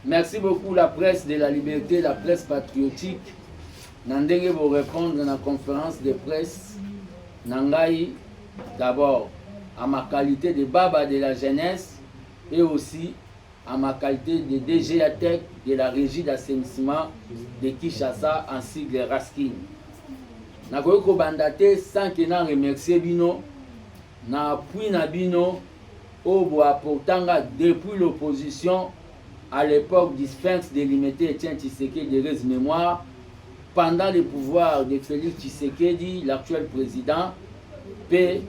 Merci beaucoup la presse de la liberté, la presse patriotique. Nandenge vous répondre dans la conférence de presse. Nangai, d'abord, à ma qualité de baba de la jeunesse et aussi à ma qualité de DGATEC de la régie d'assainissement de Kinshasa ainsi que Raskin. Nakoki kobandate sans que na remercier bino na appui na bino au bois pourtanga depuis l'opposition à l'époque du Sphinx délimité Etienne Tshisekedi de Rez Mémoire pendant le pouvoir de Félix Tshisekedi, l'actuel président, pe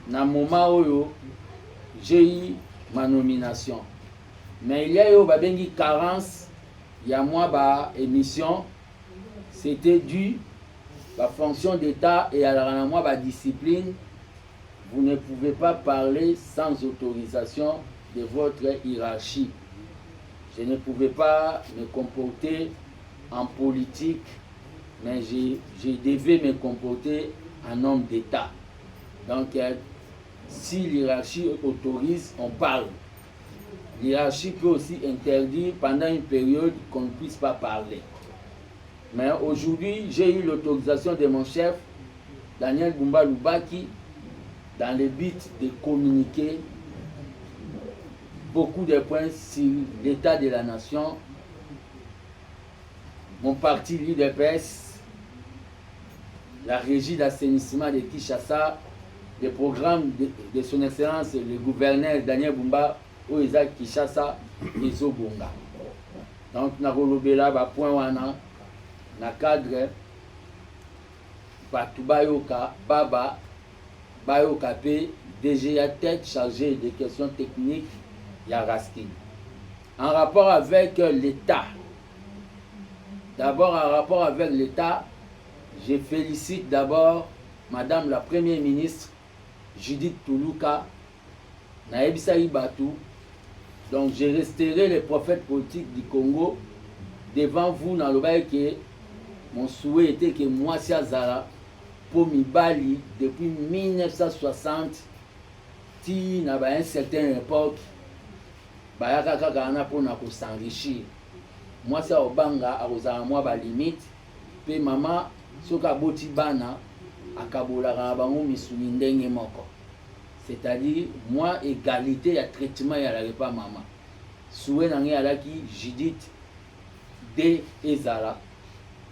na moment où j'ai eu ma nomination. Mais il y a eu babengi carence, il y a moi ba émission, c'était dû la fonction d'État et à la moi ba discipline. Vous ne pouvez pas parler sans autorisation de votre hiérarchie. Je ne pouvais pas me comporter en politique, mais je devais me comporter en homme d'État. Donc, si l'hiérarchie autorise, on parle. L'hiérarchie peut aussi interdire pendant une période qu'on ne puisse pas parler. Mais aujourd'hui, j'ai eu l'autorisation de mon chef, Daniel Bumba Lubaki, dans le but de communiquer beaucoup de points sur l'état de la nation. Mon parti l'UDPS, la régie d'assainissement de Kinshasa, le programme de son excellence, le gouverneur Daniel Bumba, où il a Kinshasa, les Obonga. Donc, na kolobela ba point wana, na cadre, batu bayoka, baba, bayoka pe, DGA tête chargée des questions techniques, Yaraskin. En rapport avec l'État, d'abord en rapport avec l'État, je félicite d'abord Madame la Première ministre Judith Toulouka, Naebisa Ibatou. Donc je resterai le prophète politique du Congo devant vous dans le bail que mon souhait était que moi, Siazara, pour Mibali, depuis 1960, ti na ba une certaine époque, bayaka kaka na pona ko s'enrichir. Moi ça obanga akozala moi ba limite pe mama soka boti bana akabolaka bango misuni ndenge moko. C'est-à-dire moi égalité ya traitement ya la repas mama. Souhait nangi alaki Judith de ezala.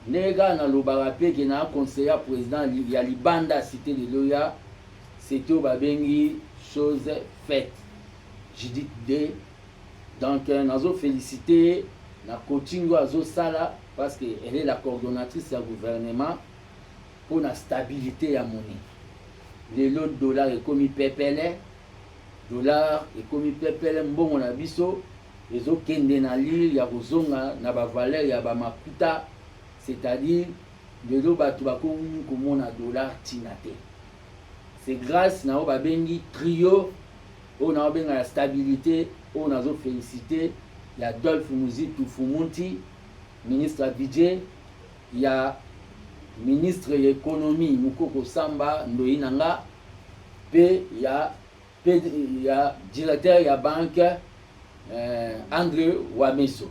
Nega na lobaka pe ke na conseiller président ya libanda cité de Loya, c'était babengi chose faite. Judith de. Donc, nous avons félicité la coaching Azo Sala parce qu'elle est la coordonnatrice du gouvernement pour la stabilité à monnaie. Les lots de dollars est commis pépélé, dollars est commis pépélé, bon on a biso, les autres qui sont dans l'île, il y a rozonga, na ba valeur, il y a ba makuta, c'est-à-dire les lots batubako comme on a dollar tinate. C'est grâce à ba bengi trio, on a bien la stabilité. On a félicité, il y a Dolph Muzitu Fumunti, ministre budget, il y a ministre de l'économie Mukoko Samba Ndoinanga, puis il y a directeur de la banque André Wameso.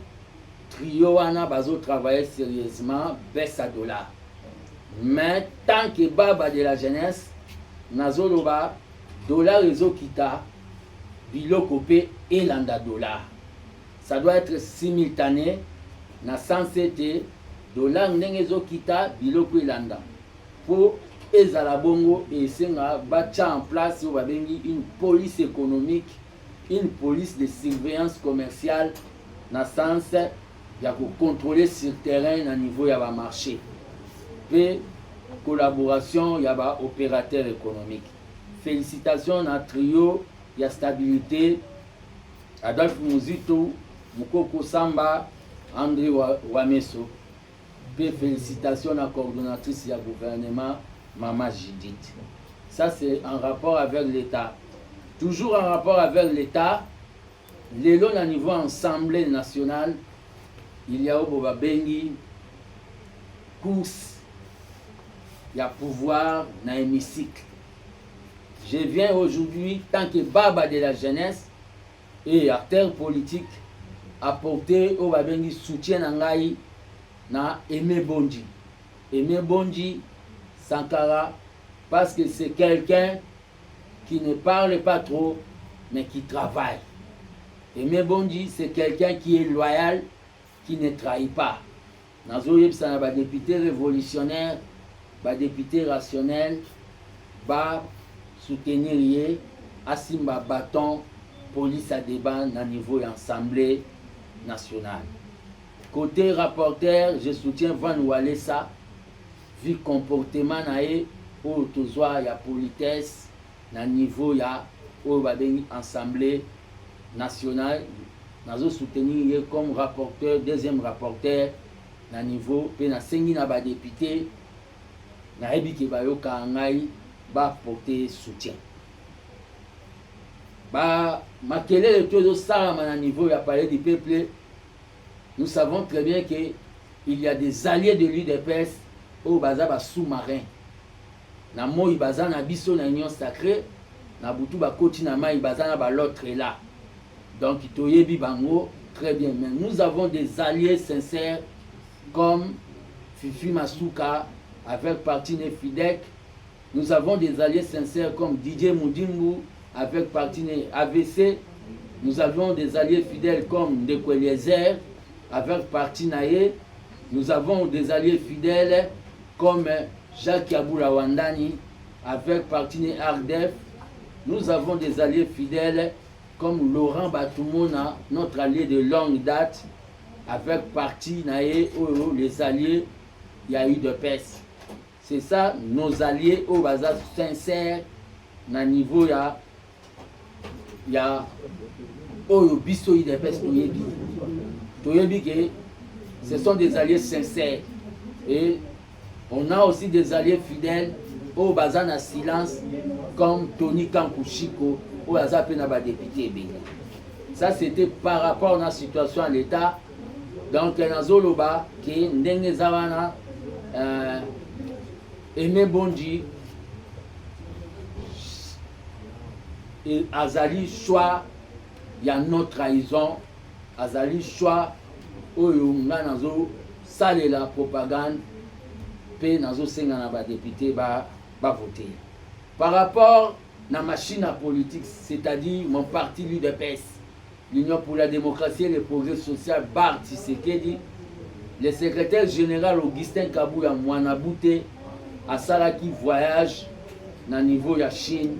Trio wana bazo travailler sérieusement, baisse à dollar. Mais tant que baba de la jeunesse, nazoloba dollar réseau kita biloko pe elanda dollar. Ça doit être simultané na sens ete dollar ndenge ezokita biloko elanda. Pour ezala bongo esenga bacha en place oyo babengi une police économique, une police de surveillance commerciale na sens ya contrôler sur terrain na niveau ya ba marché. Pe collaboration ya ba opérateur économique. Félicitations na trio. Il y a stabilité. Adolphe Muzito, Mukoko Samba, André Wameso. Félicitations à la coordonnatrice du gouvernement, Mama Judith. Ça, c'est en rapport avec l'État. Toujours en rapport avec l'État, les lots à niveau Assemblée nationale, il y a au Bengi, course, il y a pouvoir dans l'hémicycle. Je viens aujourd'hui, tant que baba de la jeunesse et acteur politique, apporter au babengi soutien na ngai na Aimé Bonji. Aimé Bonji Sankara, parce que c'est quelqu'un qui ne parle pas trop, mais qui travaille. Aimé Bonji, c'est quelqu'un qui est loyal, qui ne trahit pas. Nazo yebisa na ba député révolutionnaire, ba député rationnel, ba soutenir yé, asimba bâton, police à débat na niveau assemblée nationale. Côté rapporteur, je soutiens Van Walesa, vu comportement na ye, ou tozwa ya politesse, na niveau ya ou babengi assemblée nationale, nazo soutenir ye comme rapporteur, deuxième rapporteur, na niveau pe na sengi na ba député na yebi ke bayoka ngai ba porter soutien ba makelele todo salama na niveau ya palais du peuple. Nous savons très bien que il y a des alliés de l'UDPS au baza ba sous-marin na moi baza na biso na union sacrée na butu ba koti na mai baza na ba l'autre là, donc toyebi bango très bien, mais nous avons des alliés sincères comme Fifi Masuka avec parti Fidek. Nous avons des alliés sincères comme Didier Moudimbu avec parti AVC. Nous avons des alliés fidèles comme Ndeko Eliezer avec parti Naye. Nous avons des alliés fidèles comme Jacques Yaboula Wandani avec parti Ardef. Nous avons des alliés fidèles comme Laurent Batoumona, notre allié de longue date, avec parti naé ou les alliés, il y a eu de peste. C'est ça, nos alliés au bazar sincère, na niveau il y a au biso de peste toyebi que ce sont des alliés sincères. Et on a aussi des alliés fidèles au bazar na silence comme Tony Kankushiko au bazar pe na ba député benga. Ça c'était par rapport à la situation à l'état. Donc nazoloba ki ndenge zawana Aimé Bonji et azali choix ya non trahison, azali choix oyo nga nazo salela propagande pe nazo senga na ba député ba voter. Par rapport na machine à politique, c'est-à-dire mon parti l'UDPS, l'Union pour la démocratie et le progrès social, Bar Tshisekedi, le secrétaire général Augustin Kabouya Mwanabute a salaki voyage na niveau ya Chine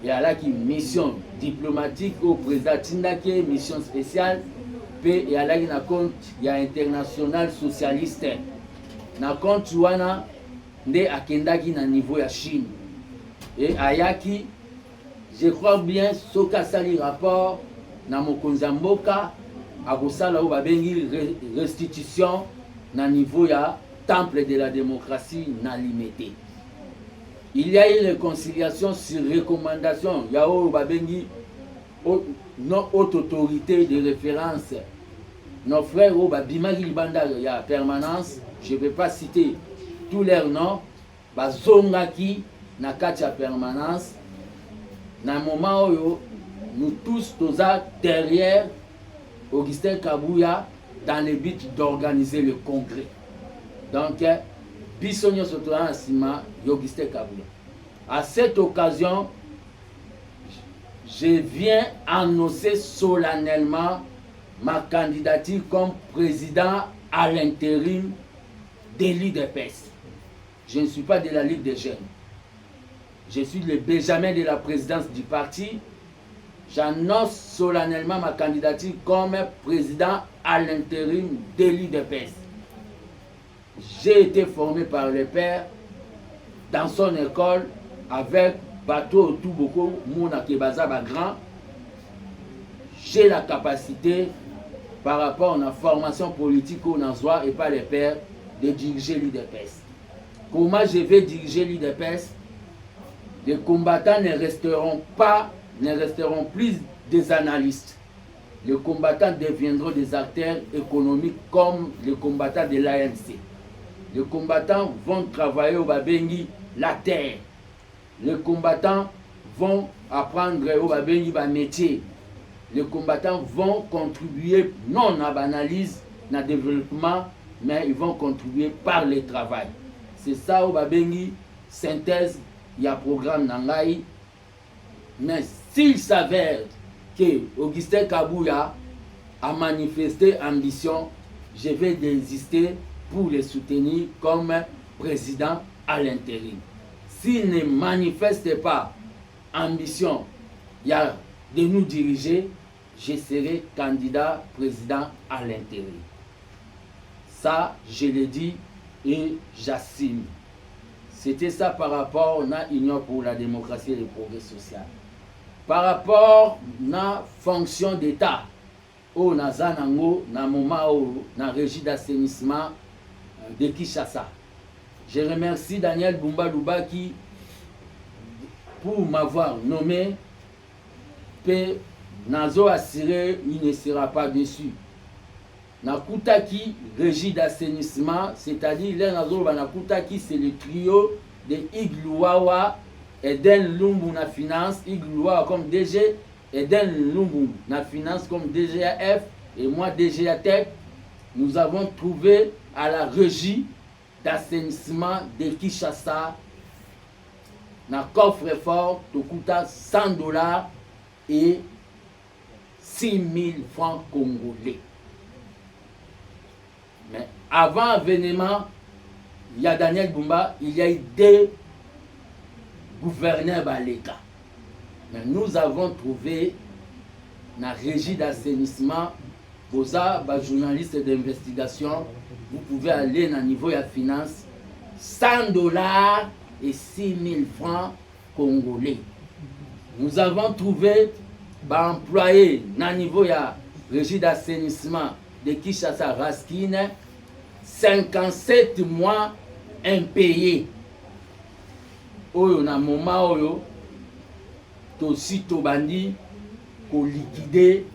et alaki mission diplomatique au président Tindake, mission spéciale pe et alaki na compte ya international socialiste na compte wana nde akendaki na niveau ya Chine et ayaki, je crois bien, soka sali rapport na mokonzi mboka akosala o babengi restitution na niveau ya temple de la démocratie na limité. Il y a eu réconciliation sur recommandation ya o babengi non haute autorité de référence. Nos frères o babimaki libanda ya permanence, je ne vais pas citer tous leurs noms, bazongaki na kati ya permanence na moment oyo nous tous toza derrière Augustin Kabouya dans le but d'organiser le congrès. Donc, Bissonio Sotoran Sima, Augustin Kabouya. À cette occasion, je viens annoncer solennellement ma candidature comme président à l'intérim de l'UDPS. Je ne suis pas de la Ligue des jeunes. Je suis le Benjamin de la présidence du parti. J'annonce solennellement ma candidature comme président à l'intérim de l'UDPS. J'ai été formé par le père dans son école avec Bateau Touboko, Mouna Kebaza Grand. J'ai la capacité par rapport à la formation politique au Nazwa et par le père de diriger l'UDPS. Comment je vais diriger l'UDPS? Les combattants ne resteront plus des analystes. Les combattants deviendront des acteurs économiques comme les combattants de l'ANC. Les combattants vont travailler au Babengi la terre. Les combattants vont apprendre au Babengi ba métier. les combattants vont contribuer non à l'analyse, à développement, mais ils vont contribuer par le travail. C'est ça où babengi synthèse, il y a programme Nangai. Mais s'il s'avère que Augustin Kabouya a manifesté ambition, je vais désister pour le soutenir comme président à l'intérim. S'il ne manifeste pas ambition, il y a de nous diriger, je serai candidat président à l'intérim. Ça, je le dis et j'assume. C'était ça par rapport à l'Union pour la démocratie et le progrès social. Par rapport à la fonction d'État, au Nazanango, na moment où na régie d'assainissement de Kinshasa. Je remercie Daniel Bumba Lubaki pour m'avoir nommé. Pe Nazo assuré, il ne sera pas déçu. Nakutaki, régie d'assainissement, c'est-à-dire les Nazo Nakutaki, c'est le trio de Igluawa, Eden Lumbu na finance, Igluawa comme DG, Eden Lumbu na finance comme DGAF et moi DGA-Tech. Nous avons trouvé à la régie d'assainissement de Kinshasa na coffre-fort Tokuta $100 et 6 000 francs congolais. Mais avant l'événement, il y a Daniel Bumba, il y a eu 2 gouverneurs Baleka. Mais nous avons trouvé dans la régie d'assainissement, pour ça, journaliste d'investigation, vous pouvez aller dans le niveau de la finance, $100 et 6 000 francs congolais. Nous avons trouvé employé dans le niveau de la régie d'assainissement de Kinshasa Raskine 57 mois impayés. Oyo na moment oyo tosi tobandi ko liquider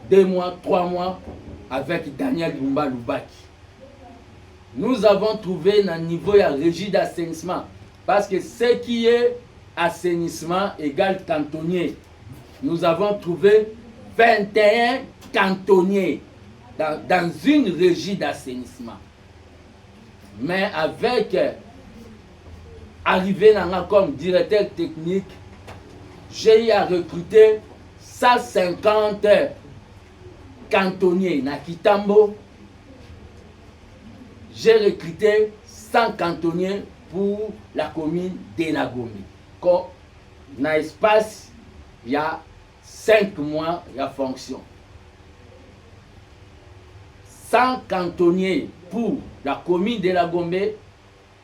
2 mois, 3 mois avec Daniel Bumba Lubaki. Nous avons trouvé dans le niveau de la régie d'assainissement parce que ce qui est assainissement égale cantonnier. Nous avons trouvé 21 cantonniers dans une régie d'assainissement. Mais avec arrivé comme directeur technique, j'ai eu à recruter 150 cantonniers na Kitambo. J'ai recruté 100 cantonniers pour la commune de la Gombe. Dans l'espace, il y a 5 mois, il y a fonction. 100 cantonniers pour la commune de la Gombe,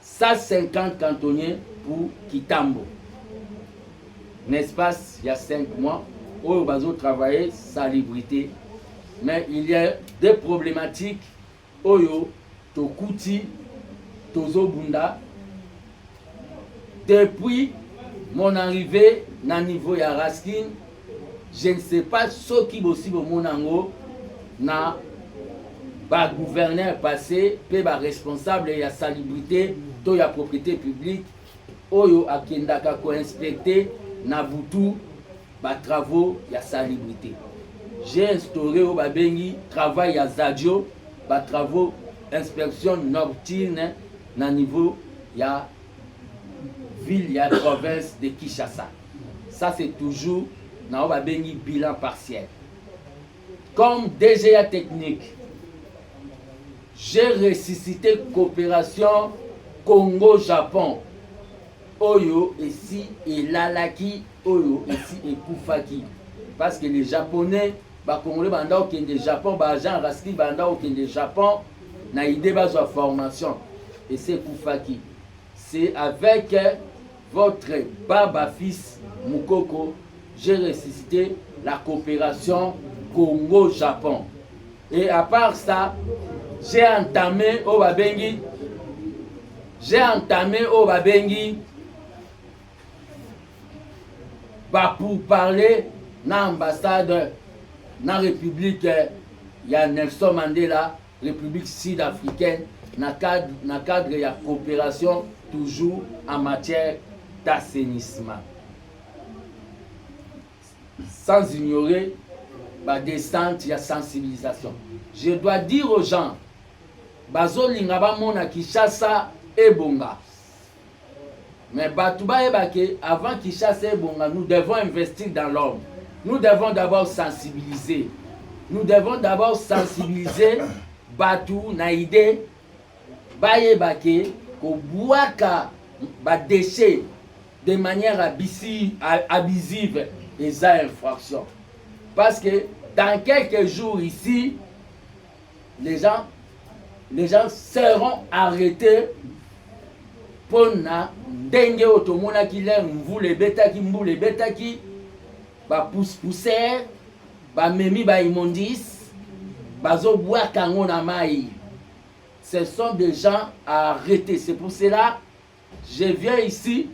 150 cantonniers pour Kitambo. L'espace, il y a 5 mois, où on va travailler salubrité. Mais il y a des problématiques. Oyo, Tokuti, Tozobunda. Depuis mon arrivée dans le niveau de Raskin, je ne sais pas ce qui est possible au Monango, na ba gouverneur passé, pe ba responsable de la salubrité, de la propriété publique, oyo akendaka ko inspecter na butu ba travaux ya salubrité. J'ai instauré au babengi travail ya Zadio, ba travaux inspection nocturne na niveau ya ville ya province de Kinshasa. Ça c'est toujours na babengi bilan partiel. Comme DGA technique, j'ai ressuscité coopération Congo-Japon. Oyo ici et Lalaki, Oyo ici et Koufaki. Parce que les Japonais, les Congolais, les Japon, les agents Raski, les Japon, na idée de la formation. Et c'est Koufaki. C'est avec votre baba-fils Mukoko, j'ai ressuscité la coopération Congo-Japon. Et à part ça, j'ai entamé au Babengi pour parler dans l'ambassade, dans la République, il y a Nelson Mandela, République sud-africaine, dans le cadre de la coopération toujours en matière d'assainissement. Sans ignorer descente ya sensibilisation. Je dois dire aux gens, bazolinga bamona Kinshasa ebonga. Mais Batouba Ebake, avant Kinshasa ebonga, nous devons investir dans l'homme. Nous devons d'abord sensibiliser. Nous devons d'abord sensibiliser Batou Naïde, Bayebake, Kobouaka, déchets de manière abusive et ça infraction. Parce que dans quelques jours ici, les gens seront arrêtés pour na ndenge otomona ki le mvule betaki mbule betaki ba poussière ba memi ba immondice bazo bois kango na mai. Ce sont des gens à arrêter. C'est pour cela je viens ici,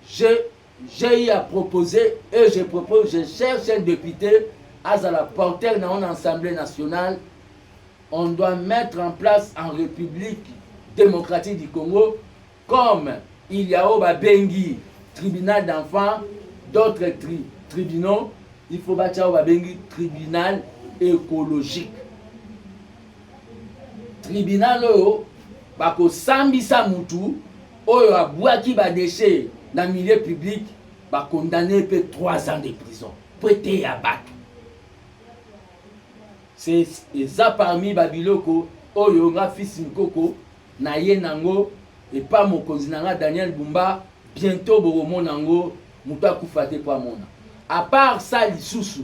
j'ai eu à proposer et je cherche un député à la portée dans l'Assemblée nationale. On doit mettre en place en République démocratique du Congo, comme il y a au Babengi, tribunal d'enfants, d'autres tribunaux, il faut bâtir au Babengi, tribunal écologique. Tribunal bako sambisa mutu, oyo abouaki ba déchet dans le milieu public, ba condamné peut 3 ans de prison. Prêté à battre. C'est ça parmi Babiloko, oyo nga fils Nkoko, na ye nango, et pas mon cousin Daniel Bumba, bientôt Boromo nango, muta kufate kwa mona. À part ça, lisusu,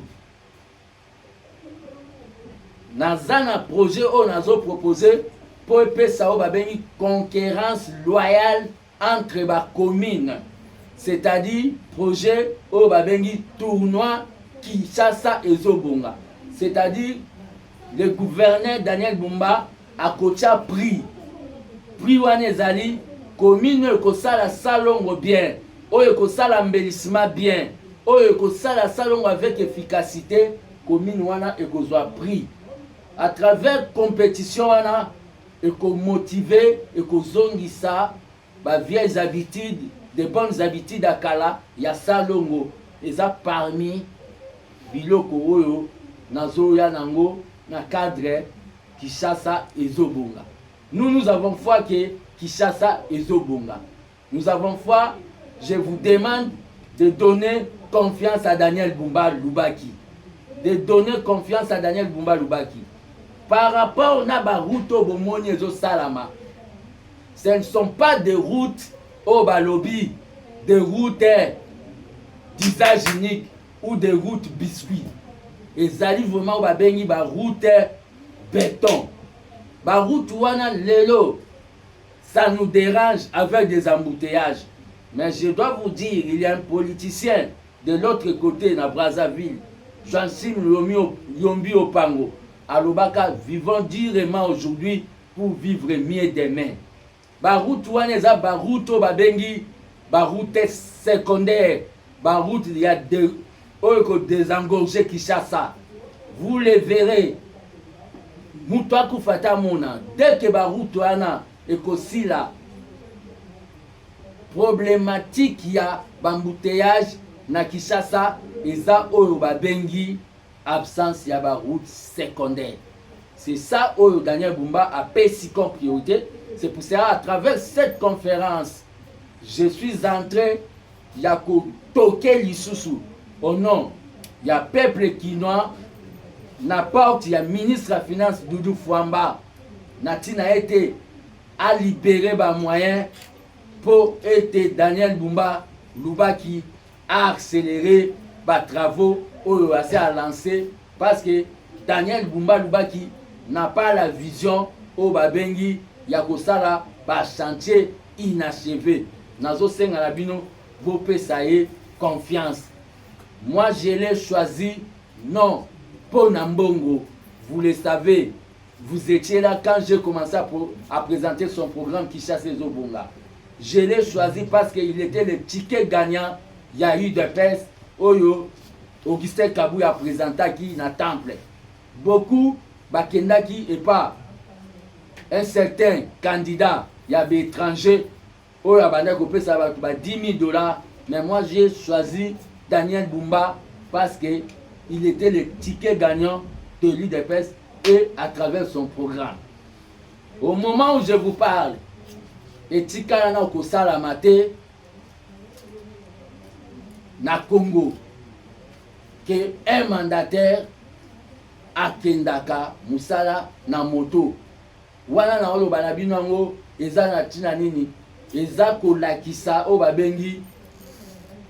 nazana projet o nazo proposé pour epesa o babengi concurrence loyale entre les communes, c'est-à-dire projet o babengi tournoi Kinshasa et Zobonga, c'est-à-dire le gouverneur Daniel Bumba a coaché prix wana ezali commune ekosala salongo bien, oyo ekosala embellissement bien, oyo ekosala salongo avec efficacité, commune wana ekozwa prix à travers compétition wana ekomotiver ekozongisa ba vieilles habitudes, de bonnes habitudes akala ya salongo. Eza parmi biloko oyo nazoya nango na cadre Kinshasa ezobonga. Nous avons foi que Kinshasa ezobonga. Nous avons foi. Je vous demande de donner confiance à Daniel Bumba Lubaki. De donner confiance à Daniel Bumba Lubaki. Par rapport à la route au Bomoni et au Salama, ce ne sont pas des routes au Balobi, des routes d'usage unique ou des routes biscuits. Ils arrivent vraiment au Babengi, des routes béton. Des routes wana lelo, ça nous dérange avec des embouteillages. Mais je dois vous dire, il y a un politicien de l'autre côté, dans Brazzaville, Jean-Sim Yombi Opango. Alobaka, vivons durement aujourd'hui pour vivre mieux demain. Ba route wana eza ba route o babengi ba route secondaire, ba route il y a désengorger Kinshasa. Vous les verrez. Mutua kufata mona dès que ba route wana ekosila problématique ya bambouteillage na Kinshasa eza oyo babengi absence ya ba route secondaire. C'est ça oyo Daniel Bumba a payé comme priorité. C'est pour cela à travers cette conférence je suis en train ya ko toquer lisusu au nom ya peuple kinois na porte ya ministre de la finance Doudou Fouamba natina été à libérer ba moyens pour aider Daniel Bumba Lubaki à accélérer ba travaux au à lancer parce que Daniel Bumba Lubaki n'a pas la vision au babengi ya kosala ba chantier inachevé. Nazo senga la bino vous pesaye confiance. Moi je l'ai choisi non pour Nambongo. Vous le savez, vous étiez là quand j'ai commencé à présenter son programme Kinshasa Ezobonga. Je l'ai choisi parce qu'il était le ticket gagnant. Il y a eu de peste. Oyo, Augustin Kabou a présenté qui na temple. Beaucoup, Bakendaki et pas un certain candidat, il y a des étrangers. Oyo, a coupé ça va $10 000. Mais moi, j'ai choisi Daniel Bumba parce que il était le ticket gagnant de l'UDPS et à travers son programme. Au moment où je vous parle, et Tikana Okosala Mate, na Congo, que un mandataire a Kendaka, Moussala, na moto. Wana na olo banabino ngo, eza na tina nini, eza kolakisa o babengi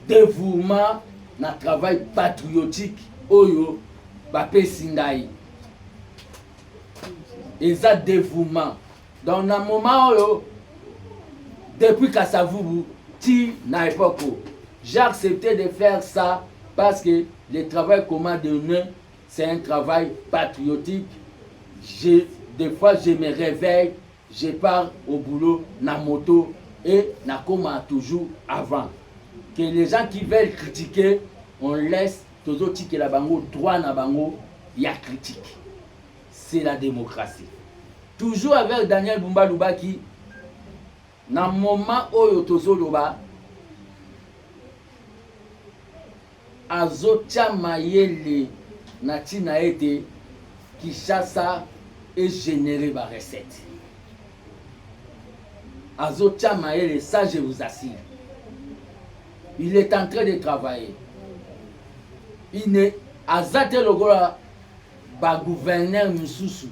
dévouement na travail patriotique oyo bapesi ngai. Eza dévouement. Donc na moment oyo, depuis Kassavubu, ti na époque, j'ai accepté de faire ça parce que le travail commun de nous, c'est un travail patriotique. Des fois, je me réveille, je pars au boulot, na moto, et na koma toujours avant. Que les gens qui veulent critiquer, on laisse toujours que la bango, droit na bango, il y a critique. C'est la démocratie. Toujours avec Daniel Bumba Luba qui, na moment oyo tozo loba, azotia mayele na tina ete Kinshasa est généré par recette. Azotia mayele, ça je vous assure. Il est en train de travailler. Il est azate logola ba gouverneur Moussoussou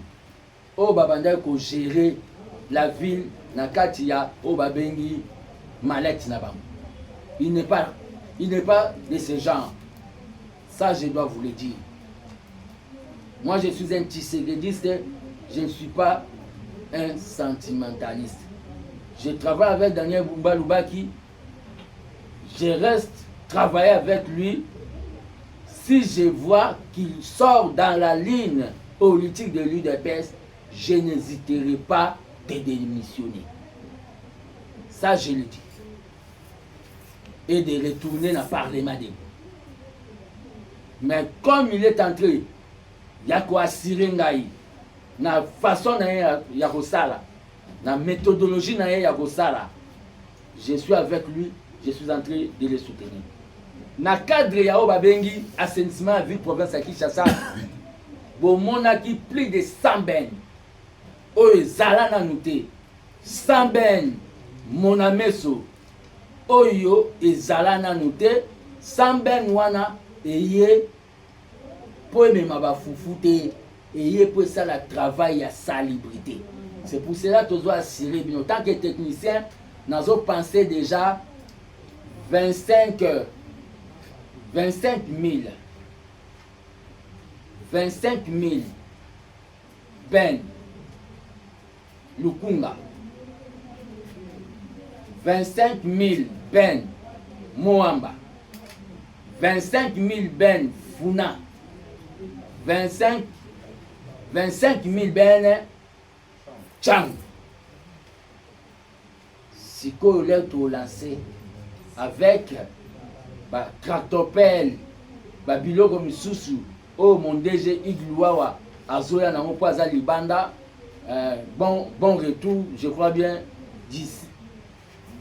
o babanda ko gérer la ville na katia o babengi Malek na bango. Il n'est pas de ce genre. Ça, je dois vous le dire. Moi, je suis un tisséguediste, je ne suis pas un sentimentaliste. Je travaille avec Daniel Bumba Lubaki, je reste travailler avec lui. Si je vois qu'il sort dans la ligne politique de l'UDPS, je n'hésiterai pas de démissionner. Ça, je le dis. Et de retourner dans le Parlement. Mais comme il est entré, il y a quoi assurer ngai na façon ya kosala, na méthodologie na ya kosala. Je suis avec lui, je suis en train de le soutenir. Na cadre ya obabengi assainissement à ville province à Kinshasa, bomonaki plus de 100 bennes. Oyo ezala na nute 100 bennes monameso oyo ezala na nute 100 bennes wana eye po emema bafufu te, eye po esala travail ya salubrité. C'est pour cela que tu dois assurer bien. En tant que technicien, nous avons pensé déjà 25 000 ben Lukunga, 25 000 ben Moamba, 25 000 ben Funa, 25 000 ben Chang. Si on l'a tout lancé avec tractopelle, biloko misusu, oh mon DG Igluawa, Azoya Nango Poaza Libanda, bon retour, je crois bien,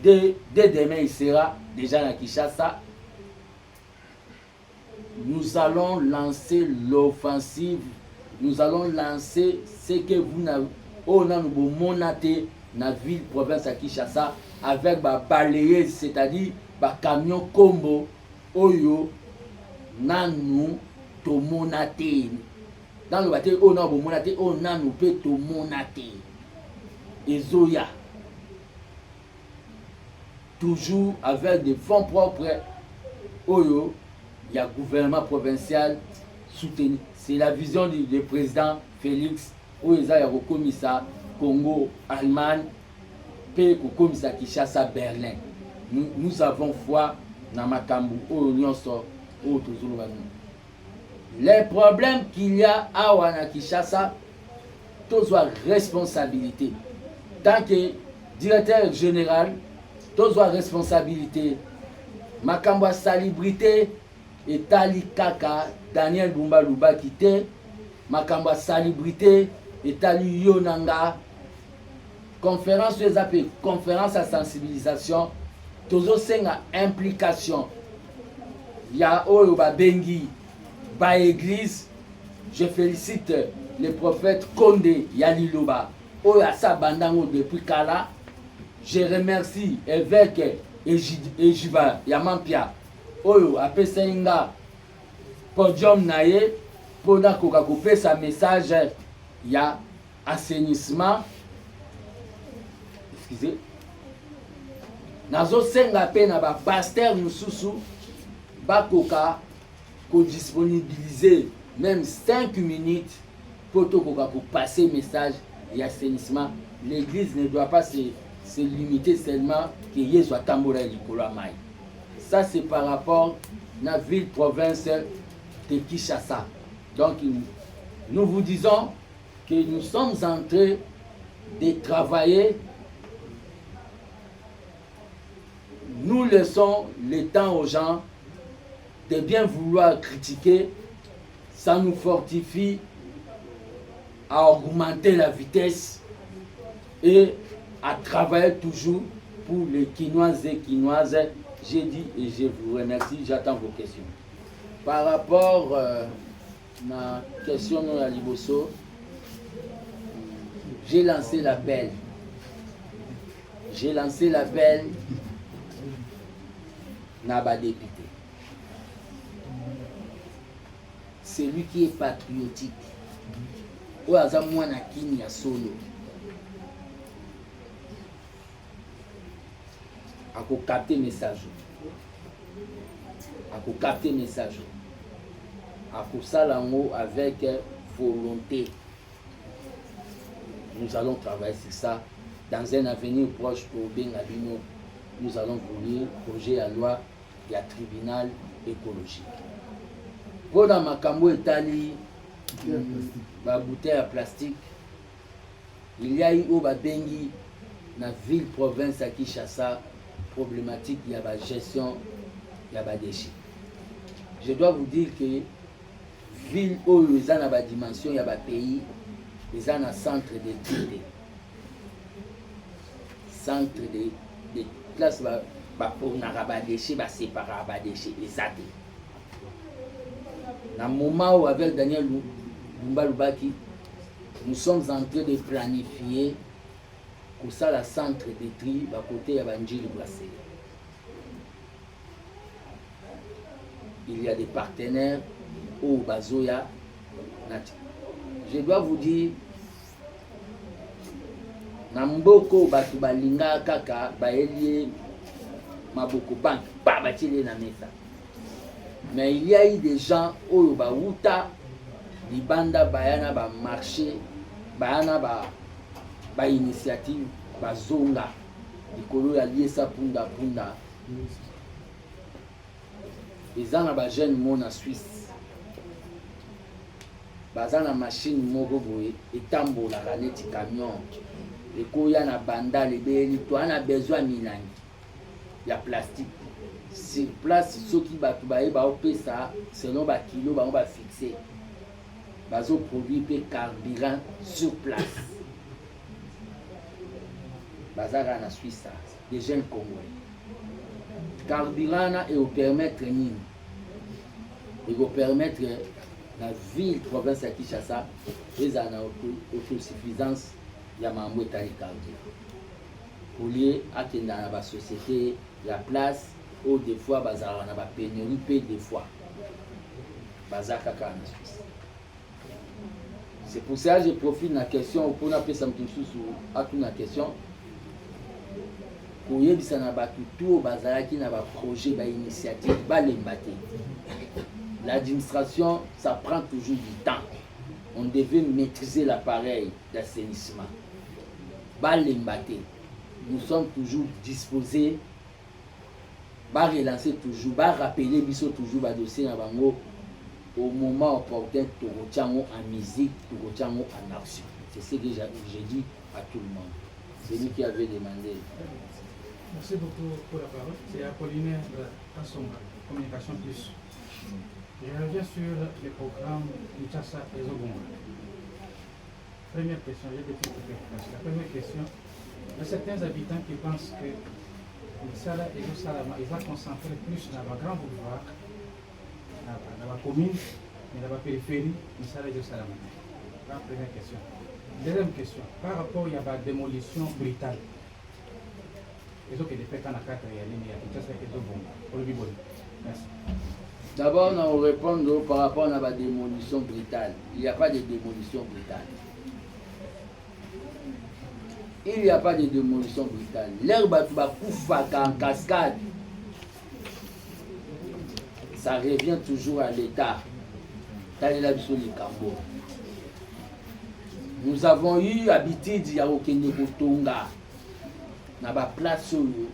dès demain il sera déjà à Kinshasa. Nous allons lancer l'offensive, nous allons lancer ce que vous n'avez monaté dans la ville province à Kinshasa avec ma balayeuse, c'est-à-dire ma camion combo oyo nanu to monaté dans le bateau on a monaté on nanu pe to monaté ezoya toujours avec des fonds propres oyo. Il y a gouvernement provincial soutenu. C'est la vision du président Félix Oeza Yarokomisa Congo, Allemagne, puis Komisa Kinshasa, Berlin. Nous avons foi dans Makambu, Nyonso, les problèmes qu'il y a à Wana Kinshasa, tous ont responsabilité. Tant que directeur général, tous ont responsabilité. Makambu salubrité. Etali kaka Daniel Bumba Luba kite makamba salubrité etali yonanga conférence les appels conférence à sensibilisation toujours senga implication ya oyo ba bengi Ba église, je félicite le prophète Kondé Yaliloba. Oya sa bandango depuis Kala. Je remercie évêque Ejiba Yamampia. Oyo apesa inga podium naye pona koka kopesa message ya assainissement. Excusez. Nazo senga pe na ba pasteur mususu bakoka ko disponibiliser même 5 minutes pour passer message et assainissement. L'église ne doit pas se limiter seulement que Yesu Tambora Likola Mai. Ça c'est par rapport à la ville province de Kinshasa. Donc nous vous disons que nous sommes en train de travailler. Nous laissons le temps aux gens de bien vouloir critiquer. Ça nous fortifie à augmenter la vitesse et à travailler toujours pour les Kinoises et Kinoises. J'ai dit et je vous remercie. J'attends vos questions. Par rapport à la question de la Liboso, j'ai lancé l'appel. J'ai lancé l'appel Naba député. Celui qui est patriotique. Ou aza mwana kini ya solo. Ako capter message. Ako capter message. Ako salango avec volonté. Nous allons travailler sur ça dans un avenir proche pour Bengabino. Nous allons voulir projet à loi et à tribunal écologique. Pour la Makambo Italie, la bouteille à plastique, il y a eu au Babengi, dans la ville province à Kinshasa, problématique, il y a la gestion, il y a les déchets. Je dois vous dire que ville où ils ont la dimension, il y a le pays, ils ont un centre de traité. Centre de place pour les déchets, séparer les déchets, les athées. Dans le moment où avec Daniel Lumba Lubaki, nous sommes en train de planifier pour ça le centre de tri à côté de Banjili Brassé. Il y a des partenaires au Bazoya. Je dois vous dire, Namboko batu balinga kaka baelie maboko bank pa batile na mesa. Mais il y a eu des gens au Baouta, Libanda, Bayana, ba marché, Bayana, ba initiative, ba zonga, Likolo ya lié ça punda. Les gens ba jeune mon en Suisse. Bazana machine moko boye etambo la raneti camion. Les koya na banda les beli to ana besoin milangi. Ya plastique. Sur place, ceux qui battent ça, selon le kilo, on va fixer. Bazo produit des carburant sur place. Bazara en Suisse, des jeunes Congolais. Carburant et au permettre il va permettre la ville province de Kinshasa ils ont autosuffisance il y a mambo etali carburant. Pour lier à dans la société la place ou des fois bazar na ba pénurie pe des fois bazar kaka en Suisse. C'est pour ça que je profite de la question pour na pesa mtusu à toute la question pour yebisa na ba tout bazar qui na ba projet ba initiative ba lembate. L'administration ça prend toujours du temps. On devait maîtriser l'appareil d'assainissement. Ba lembate. Nous sommes toujours disposés à relancer toujours, à rappeler toujours le dossier au moment opportun, tout en musique, tout en action. C'est ce que j'ai dit à tout le monde. C'est lui qui avait demandé. Merci beaucoup pour la parole. C'est Apollinaire Kassonga, Communication Plus. Je reviens sur le programme Kinshasa et Zogonga. Première question, j'ai des petites préoccupations. La première question, il y a certains habitants qui pensent que Sala et Salama, ils vont concentrer plus dans la grande boulevard, dans la commune, mais dans la périphérie, il s'arrête de Salamane. La première question. Deuxième question, par rapport à la démolition brutale, ils ont que des faits en 4 et à l'année, merci. D'abord, on va répondre par rapport à la démolition brutale. Il n'y a pas de démolition brutale. Il n'y a pas de démolition brutale. L'herbe va couper en cascade. Ça revient toujours à l'État. Nous avons eu l'habitude ya okende kotonga na ba place oyo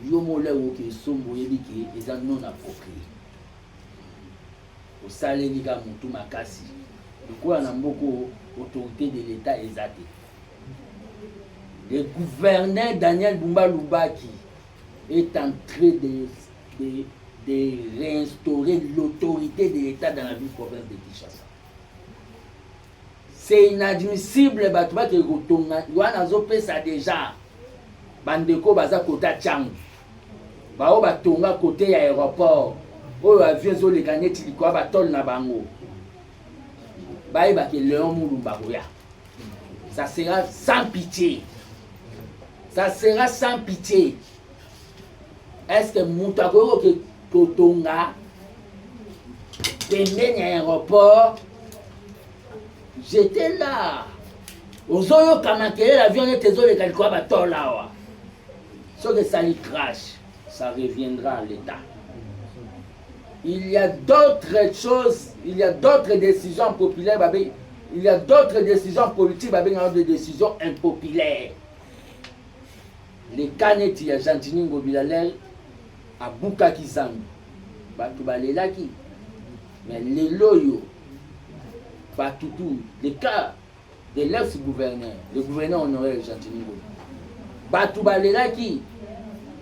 yo mole oke sombo yebiki eza non approprié. Osaleli ka mutu makasi. Lokola na mboko autorité de l'État ezate. Le gouverneur Daniel Bumba Lubaki est en train de réinstaurer l'autorité de l'État dans la ville province de Kinshasa. C'est inadmissible, Batouba que Rotonga, Yoana Zopé ça déjà. Bandeko Baza Kota Tchang. Bao Batonga côté aéroport. Oyo avion zo le gagner tiliko batol na bango. Baye ba ke Léon Moulumba Roya. Ça sera sans pitié. Ça sera sans pitié. Est-ce que Moutako que Totonga pembeni à l'aéroport? J'étais là. Ozoyo kamakele l'avion était zo le kaliko batol là. Ce que ça lui crache, ça reviendra à l'État. Il y a d'autres choses, il y a d'autres décisions populaires, il y a d'autres décisions politiques, des décisions impopulaires. Les canettes, il y a Gentini Ngobilalel, à Boukaki Zangu, Batoubalelaki, mais les loyaux, Batoutou, les cas de l'ex-gouverneur, le gouverneur honoré Gentini Ngobi, Batoubalelaki,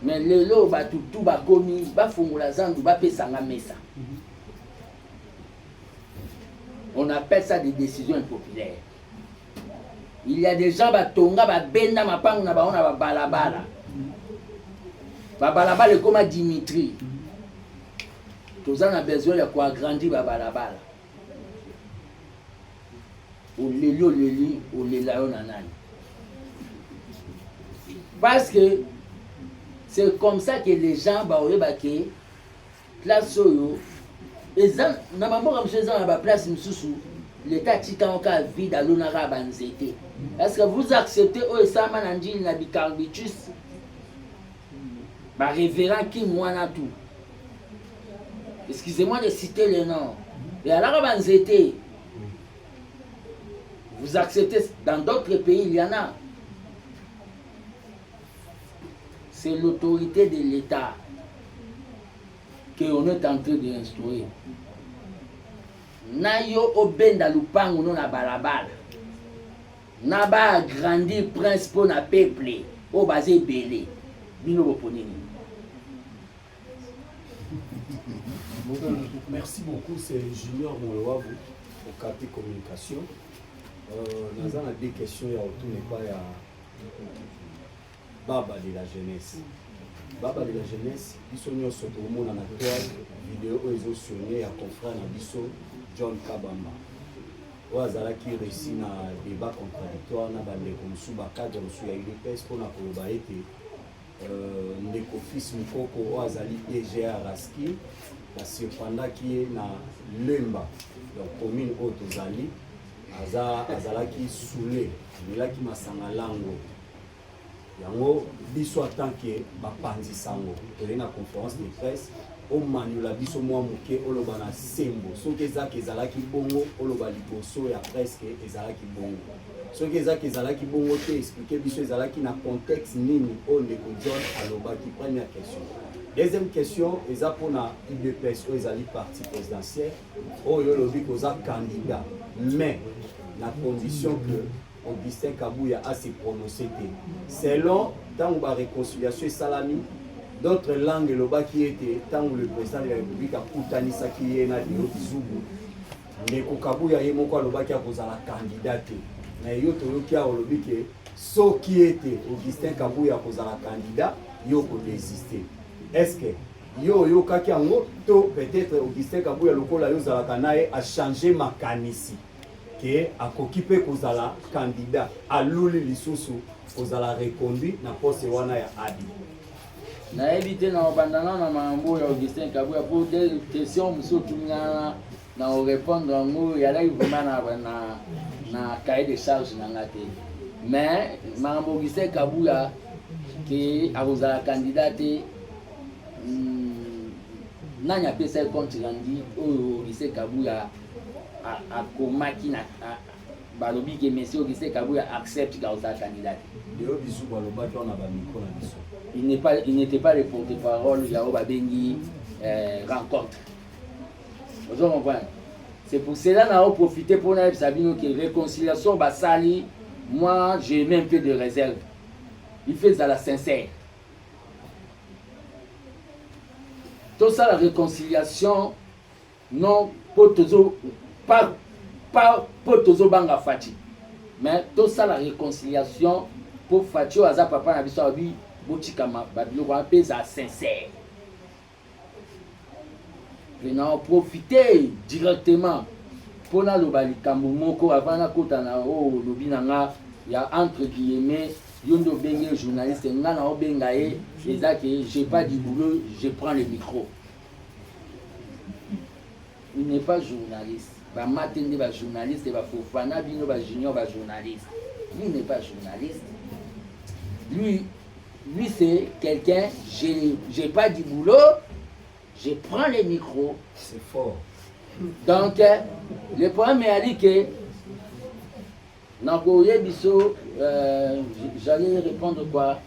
mais les loyaux, Batoutou, Bakomi, Bafungula Zangu, Bapesanga Mesa. On appelle ça des décisions impopulaires. Il y a des gens batonga benda mapangu na baona ba balabala. Ba balabala comme Dimitri. Tous on a besoin de quoi agrandir ba balabala. Au leli au lelayo nanani. Parce que c'est comme ça que les gens ba oyebake place oyo ezan na mamboka mchezo na ba place msusu. L'État tika encore vide à l'onara banzete. Est-ce que vous acceptez Oesama Nandil na bicarbitus? Bah révérend qui moi na tout. Excusez-moi de citer le nom. Et à la banzete. Vous acceptez dans d'autres pays il y en a. C'est l'autorité de l'État qu'on est en train d'instaurer. Nayo obenda lupangu no na balabala. Naba agrandi prince pour na peuple. O basé belé. Bino boponini. Merci beaucoup, c'est Junior Mouloabou au quartier communication. Nous avons des questions à autour n'est pas à Baba de la jeunesse. Baba de la jeunesse, ils sont venus sur le monde en actuel vidéo où ils ont sonné à confrère na biso John Kabamba. Oazala qui réussit na débat contradictoire na bandeko musu bakadre musu ya UDPS pour na koloba ete ndeko fils Mukoko oazali DG à Raski la surpanda qui est na Lemba donc commune Otozali azala qui soulé milaki masanga lango yango biso atanke bapanzi sango tole na conférence de presse o manula biso mwa muke oloba na sembo soki ezaki ezalaki bongo oloba liboso ya presque ezalaki bongo soki ezaki ezalaki bongo te expliquer biso ezalaki na contexte nini o ndeko John alobaki. Première question. Deuxième question eza pona UDPS o ezali parti présidentiel oyo olobi koza candidat mais na condition que Augustin Kabouya a se prononcé. Selon tant ba réconciliation et salami, d'autres langues loba qui était tant le président de la République a Koutanisaki qui est na Dio Zubu. Ndeko Kabouya ye moko loba qui a posé la candidate. Mais yo to qui a lobi que ce qui était Augustin Kabouya posé la candidat, yo ko désister. Est-ce que yo kaki yango to peut-être Augustin Kabuya lokola yo zalaka naye a changer makanisi ke akoki pe kozala candidat aluli lisusu kozala reconduit na poste wana ya adi nayebi te na obandana na mambo ya Augustin Kabuya pour des questions mosusu ngana na répondre yango yalaki vraiment na cahier de charge na nga te mais mambo Augustin Kabuya ke akozala candidat te nani apesa compte rendu oyo Augustin Kabuya akomaki na balobi ke monsieur Augustin Kabuya accepte kozala candidat leo bisu balobaki wana bamikro na biso il n'était pas le porte-parole ya babengi rencontre. Vous comprenez? C'est pour cela qu'on a profité pour nous dire que réconciliation basali, moi j'ai même un peu de réserve. Il fait ça la sincère. Tout ça la réconciliation non pour toujours pas pour toujours banga fati. Mais tout ça la réconciliation pour fati au hasard papa na biso abi botikama babilo kwa pesa sincère. Venons profiter directement pour na lobali kambo moko avant na kota na o lobi nanga ya entre guillemets yondo benga journaliste nga na obenga e ezaki j'ai pas du boulot je prends le micro. Il n'est pas journaliste. Ba matende ba journaliste ba fofana bino ba junior ba journaliste. Lui n'est pas journaliste. Lui c'est quelqu'un, j'ai pas du boulot, je prends les micros. C'est fort. Donc, le problème est que, j'allais répondre quoi?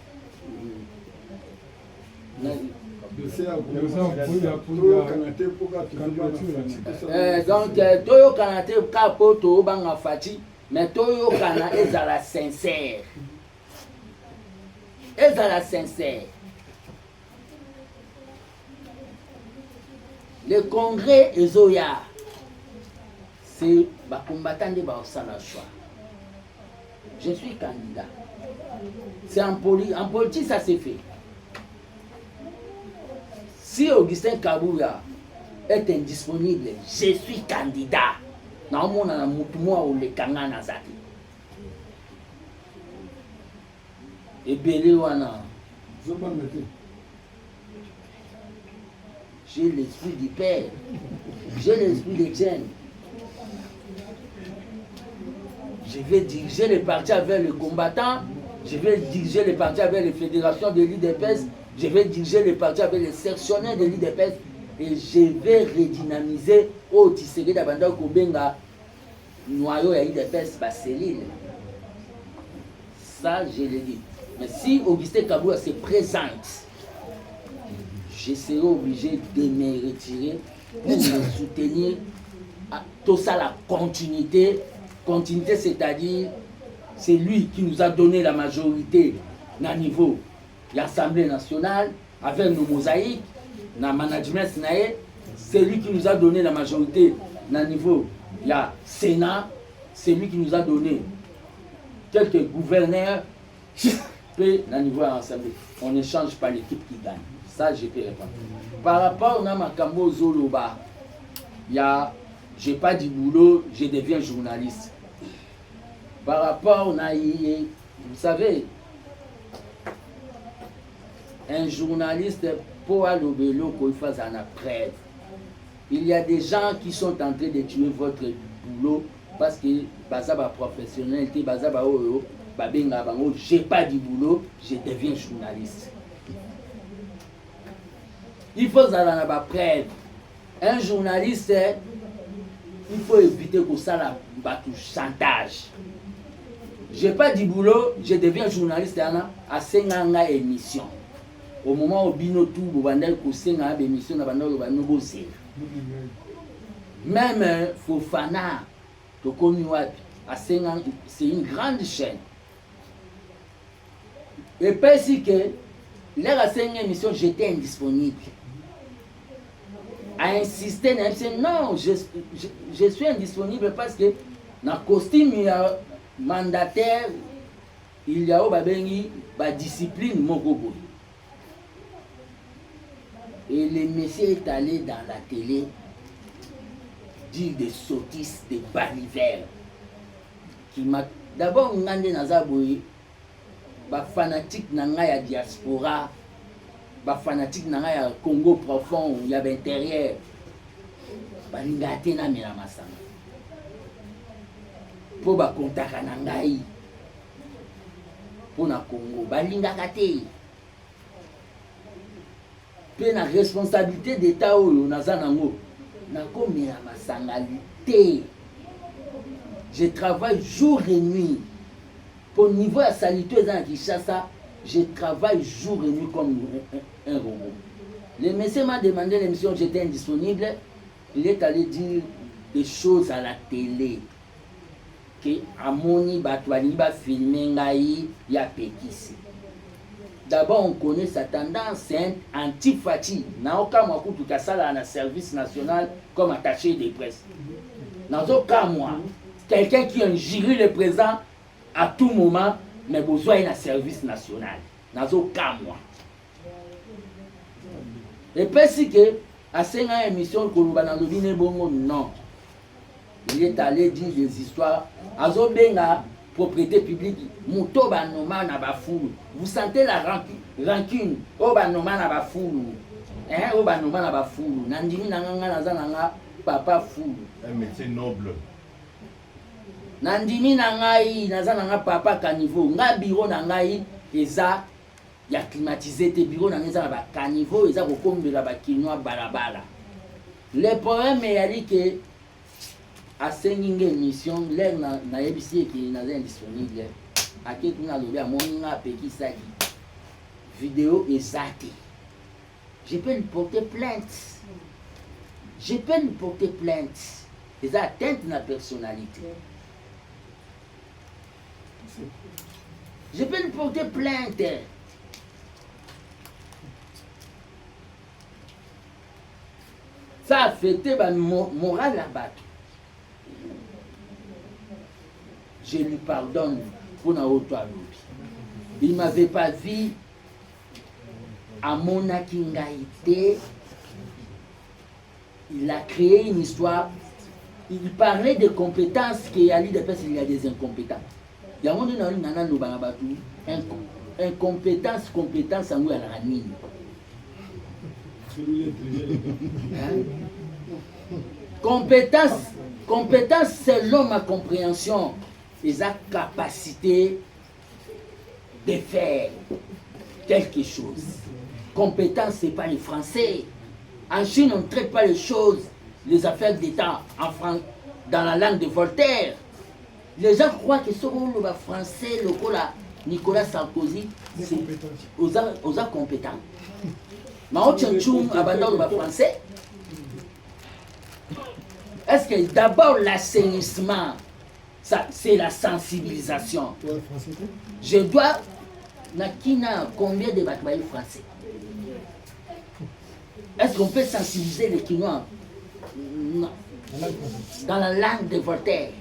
Donc, Toyo Kanate Kapoto Banga Fati, mais Toyo Kana est à la sincère. Est à la sincère. Le congrès Ezoya, c'est les combattants de Baosala choix. Je suis candidat. C'est en politique, ça s'est fait. Si Augustin Kabuya est indisponible, je suis candidat. Et Béléwana. J'ai l'esprit du Père. J'ai l'esprit d'Étienne. Je vais diriger les partis avec les combattants. Je vais diriger les partis avec les fédérations de l'IDPS. Je vais diriger les partis avec les sectionnaires de l'IDPS. Et je vais redynamiser au Tisséré d'Abanda Kobenga, noyau et l'IDPS, ma cellule. Ça, je l'ai dit. Mais si Augustin Kabuya se présente, je serai obligé de me retirer pour me soutenir à tout ça, la continuité. Continuité, c'est-à-dire, c'est lui qui nous a donné la majorité à niveau de l'Assemblée nationale, avec nos mosaïques, dans le management, c'est lui qui nous a donné la majorité à niveau du Sénat, c'est lui qui nous a donné quelques gouverneurs, et à niveau de l'Assemblée. On ne change pas l'équipe qui gagne. Ça, je peux répondre. Par rapport à Makambo Zoloba, je n'ai pas du boulot, je deviens journaliste. Par rapport à vous savez, un journaliste, pour aller au vélo, il faut faire une preuve. Il y a des gens qui sont en train de tuer votre boulot parce que bazaba professionnalité, bazaba oyo, babenga bango, j'ai pas du boulot, je deviens journaliste. Il faut avoir une preuve. Un journaliste, il faut éviter que ça la chantage. J'ai pas du boulot, je deviens journaliste à 5 émission. Au moment où bino tout vous vendez que 5 émission na bando ba no bosé. Même Fofana to komi wapi à 5 ans, c'est une grande chaîne. Et parce que là à 5 émissions j'étais indisponible. A insisté, non, je suis indisponible parce que dans le costume, il y a mandataire, il y a la discipline Mogobo. Et le monsieur est allé dans la télé dire des sottises, des balivernes. Qui m'a d'abord ngande nazaboui, ba fanatique nanga ya diaspora, ba fanatique nanga ya Congo profond, il y avait intérieur. Ba lingate na mela masanga. Po ba kontaka na ngai. Po na Congo, ba lingaka te. Pe na responsabilité d'état oyo naza nango. Nako mela masanga te. Je travaille jour et nuit. Pour le niveau de salitude dans Kinshasa, je travaille jour et nuit comme un robot. Le monsieur m'a demandé l'émission, j'étais indisponible. Il est allé dire des choses à la télé. Que Amoni Batouani va filmer Ngaï, il y a Pékissi. D'abord, on connaît sa tendance, c'est un anti-fati. N'a aucun mois tout cas ça dans le service national comme attaché de presse. Dans aucun mois. Quelqu'un qui injure le président à tout moment, mais besoin d'un service national. Dans aucun mois. Et puis, si que, à cette émission, non. Il est allé dire des histoires. À Zobenga, propriété publique, Mouto Banoma na bafoulou. Vous sentez la rancune. Oh Banoma na bafoulou. Hein, oh Banoma na bafoulou. Nandini nanganga nazananga, papa foulou. Un métier noble. Nandimi na ngai naza na nga papa caniveau nga bureau na ngai eza ya climatisé te bureau na ngai eza na ba caniveau eza kokombela ba kinois balabala. Le problème est que à sengi émission l'air na yebisi ki naza indisponible akeki na lobi amoni nga pekisaki vidéo ezate. Je peux lui porter plainte. Je peux lui porter plainte. Eza atteinte na personnalité. Je peux lui porter plainte. Ça a affecté ma morale là-bas. Je lui pardonne pour na auto lobby. Il ne m'avait pas vu à mon akingaïté. Il a créé une histoire. Il parlait de compétences qu'il y a des personnes, il y a des incompétents. Il y a un moment donné, incompétence, compétence en la ranine. Compétence selon ma compréhension, c'est la capacité de faire quelque chose. Compétence, ce n'est pas les Français. En Chine, on ne traite pas les choses, les affaires d'État en France, dans la langue de Voltaire. Les gens croient que ce rôle français, le rôle Nicolas Sarkozy, c'est aux compétents. Mao Tse-tung abandonne le français. Est-ce que d'abord l'assainissement, c'est la sensibilisation? Je dois, combien de batailles français? Est-ce qu'on peut sensibiliser les Quinois? Non. Dans la langue de Voltaire.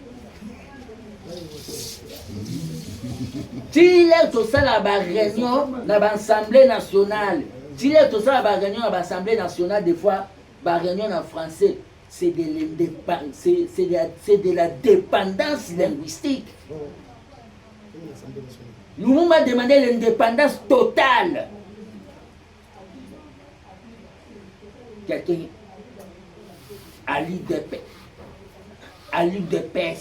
Si est tout ça la réunion dans l'Assemblée nationale, si est tout ça la réunion dans l'Assemblée nationale, des fois, la réunion en français, c'est de la dépendance linguistique. Nous m'a demandé l'indépendance totale. Quelqu'un à l'île de paix, à l'île de paix.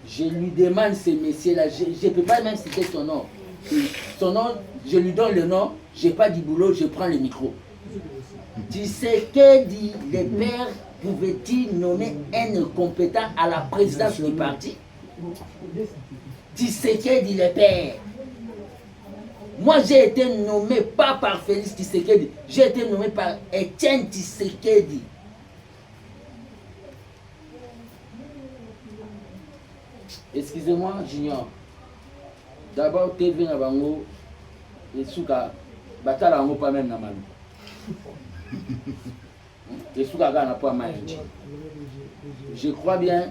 Je lui demande ce monsieur-là, je ne peux pas même citer son nom. Son nom, je lui donne le nom, je n'ai pas du boulot, je prends le micro. Tu sais que dit le père pouvait-il nommer un compétent à la présidence du parti? Tu sais que dit le père. Moi j'ai été nommé pas par Félix Tshisekedi, j'ai été nommé par Étienne Tshisekedi. Excusez-moi, j'ignore. D'abord, TV na bango, et souka, batala bango pas même na malu. Et souka ga na pas mal. Je crois bien.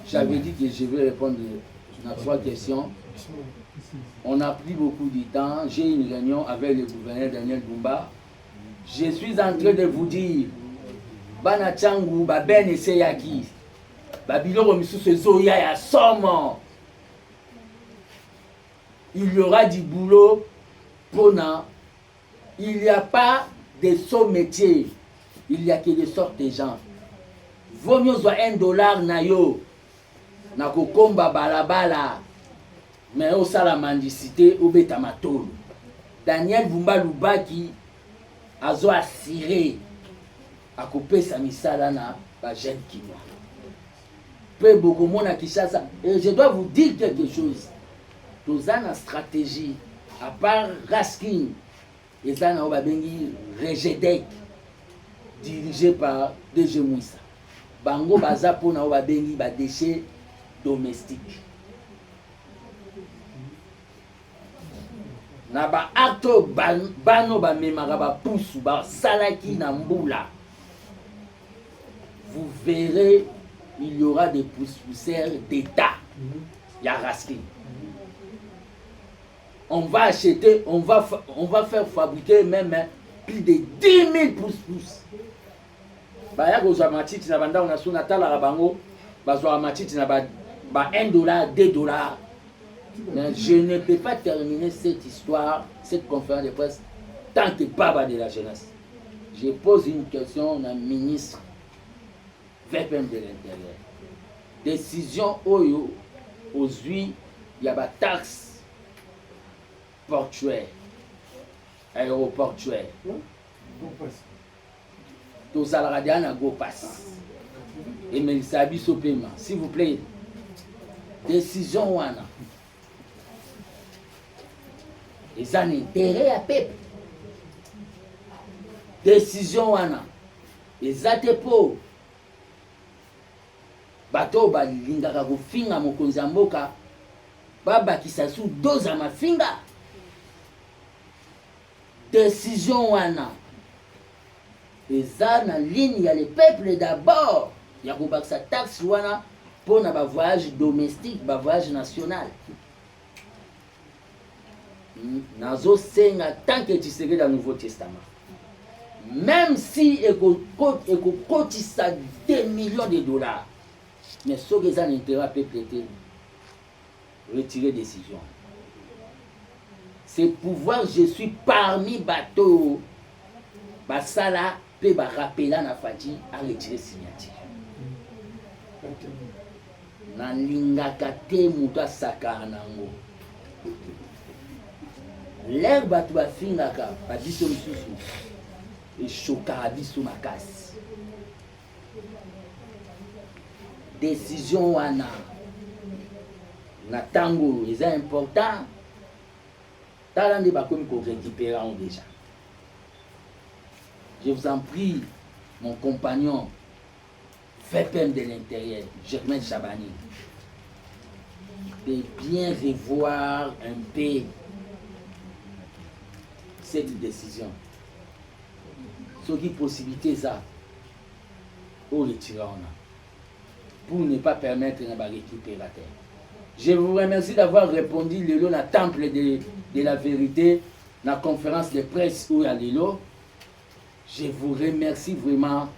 J'avais dit que je vais répondre à 3 questions. On a pris beaucoup de temps. J'ai une réunion avec le gouverneur Daniel Bumba. Je suis en train de vous dire, Bana Tchangu, Ben Esseyaki, Babylon Missou Zoya ya Somo. Il y aura du boulot pour nous. Il n'y a pas de sot métiers. Il n'y a que des sortes de gens. Vaut mieux avoir $1 na yo. Na kokomba balabala. Mais au la mendicité, au betamatolo. Daniel Bumba Lubaki a assuré à couper sa misala na ba jeune Kinois. Peu beaucoup monde à Kinshasa. Et je dois vous dire quelque chose. Tous en stratégie, à part Raskin, et ça n'a pas bengi Regedec, dirigé par DG Mouissa. Bango baza pour na ba bengi ba déchets domestiques. Na ba acto bano ba memara ba poussou ba salaki na mbula. Vous verrez, il y aura des poussières d'État. Il y a Raskin. On va acheter, on va faire fabriquer même plus de 10 000 pouces-pouces. Baya kozwa matiti na banda on a sous natala rabango, bazwa matiti na ba $1, $2. Mais je ne peux pas terminer cette histoire, cette conférence de presse, tant que Baba de la jeunesse. Je pose une question au ministre VPM de l'Intérieur. Décision Oyo, aujourd'hui, il y a des taxes portuaires, aéroportuaires. Tous les radians à go pass. Et mais ça a au paiement. S'il vous plaît, décision Wana. Ils ont intérêt à peuple. Décision Wana. Ils ont des pauvres. Bato balingaka kofinga mokonzi ya mboka babakisa su doza mafinga. Décision wana eza na ligne ya le peuple d'abord ya kobakisa taxe wana mpona ba voyage domestique, ba voyage national. Nazosenga tant que tu serais dans le Nouveau Testament, même si ekokotisa 2 millions de dollars, mais ce que ça n'intérêt peut prêter, retirer décision. C'est pouvoir, je suis parmi bateau, basala peut rappeler na fati à retirer signature. Na lingaka te muta saka nango. L'air batu bafingaka babiso misusu et chokara biso makasi. Décision wana na tango est important. Talande bakomi ko récupérer déjà. Je vous en prie, mon compagnon VPM de l'Intérieur, Germain Chabani, de bien revoir un peu cette décision. Ce qui possibilité ça, au retirer pour ne pas permettre de récupérateur. Je vous remercie d'avoir répondu le la temple de la vérité, la conférence de presse où il y a Lelo. Je vous remercie vraiment